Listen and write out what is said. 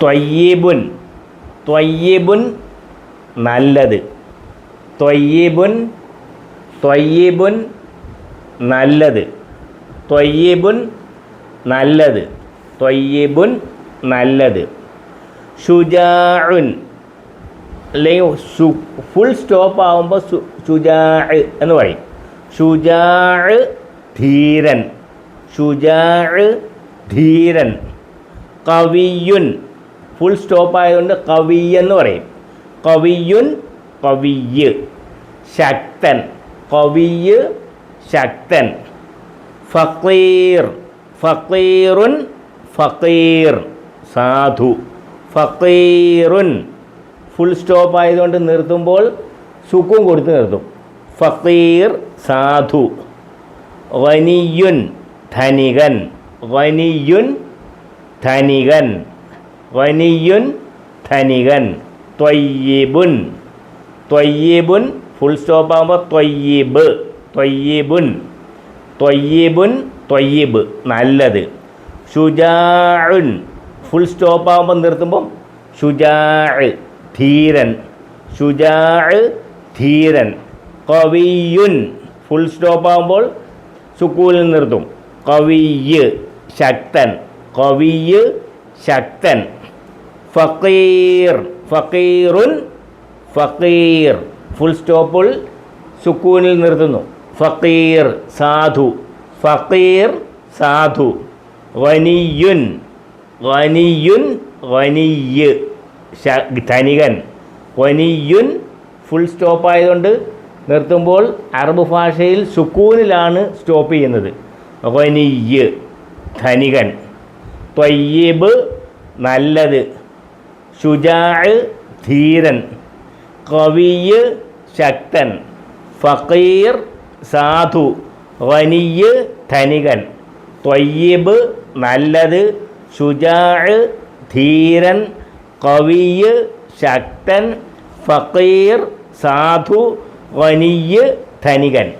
ത്വയ്യിബുൻ ത്വയ്യിബുൻ നല്ലത്. ത്വയ്യിബുൻ ത്വയ്യിബുൻ നല്ലത്. ത്വയ്യിബുൻ നല്ലത്. ത്വയ്യിബുൻ നല്ലത്. ഷുജാഉൻ അല്ലെങ്കിൽ ഫുൾ സ്റ്റോപ്പ് ആകുമ്പോൾ ഷുജാ എന്ന് പറയും. ഷുജാ ധീരൻ. ഷുജാ ധീരൻ. കവിയുൻ ഫുൾ സ്റ്റോപ്പ് ആയതുകൊണ്ട് കവിയെന്ന് പറയും. കവിയുൻ കവിയ്. ശക്തൻ കവിയ് ശക്തൻ. ഫഖീർ ഫഖീറുൻ ഫഖീർ സാധു. ഫഖീറുൻ ഫുൾ സ്റ്റോപ്പ് ആയതുകൊണ്ട് നിർത്തുമ്പോൾ സുക്കൂൻ കൊടുത്ത് നിർത്തും. ഫഖീർ സാധു. ഗനിയുൻ ധനികൻ. ഗനിയുൻ ധനികൻ. ഗനിയുൻ ധനികൻ. ത്വയ്യിബുൻ ത്വയ്യിബുൻ ഫുൾ സ്റ്റോപ്പ് ആകുമ്പോൾ ത്വയ്യിബ്. ത്വയ്യിബുൻ ത്വയ്യിബുൻ ത്വയ്യിബ് നല്ലത്. ഷുജാഉൻ ഫുൾ സ്റ്റോപ്പ് ആകുമ്പോൾ നിർത്തുമ്പം ഷുജാ ധീരൻ. ഷുജാ ധീരൻ. കവിയുൻ ഫുൾ സ്റ്റോപ്പ് ആകുമ്പോൾ സുക്കൂനിൽ നിർത്തും. കവിയ് ശക്തൻ. കവിയ് ശക്തൻ. ഫഖീർ ഫഖീറുൻ ഫഖീർ ഫുൾ സ്റ്റോപ്പിൽ സുക്കൂനിൽ നിർത്തുന്നു. ഫഖീർ സാധു. ഫഖീർ സാധു. ഗനിയുൻ ഗനിയുൻ ഗനിയ് ധനികൻ. ഗനിയുൻ ഫുൾ സ്റ്റോപ്പ് ആയതുകൊണ്ട് നിർത്തുമ്പോൾ അറബ് ഭാഷയിൽ സുക്കൂനിലാണ് സ്റ്റോപ്പ് ചെയ്യുന്നത്. ഗനിയ് ധനികൻ. ത്വയ്യിബ് നല്ലത്. ഷുജാ ധീരൻ. കവിയ് ശക്തൻ. ഫഖീർ സാധു. ഗനിയ് ധനികൻ. ത്വയ്യിബ് നല്ലത്. ഷുജാ ധീരൻ. കവിയ് ശക്തൻ. ഫഖീർ സാധു. ഗനിയ് ധനികൻ.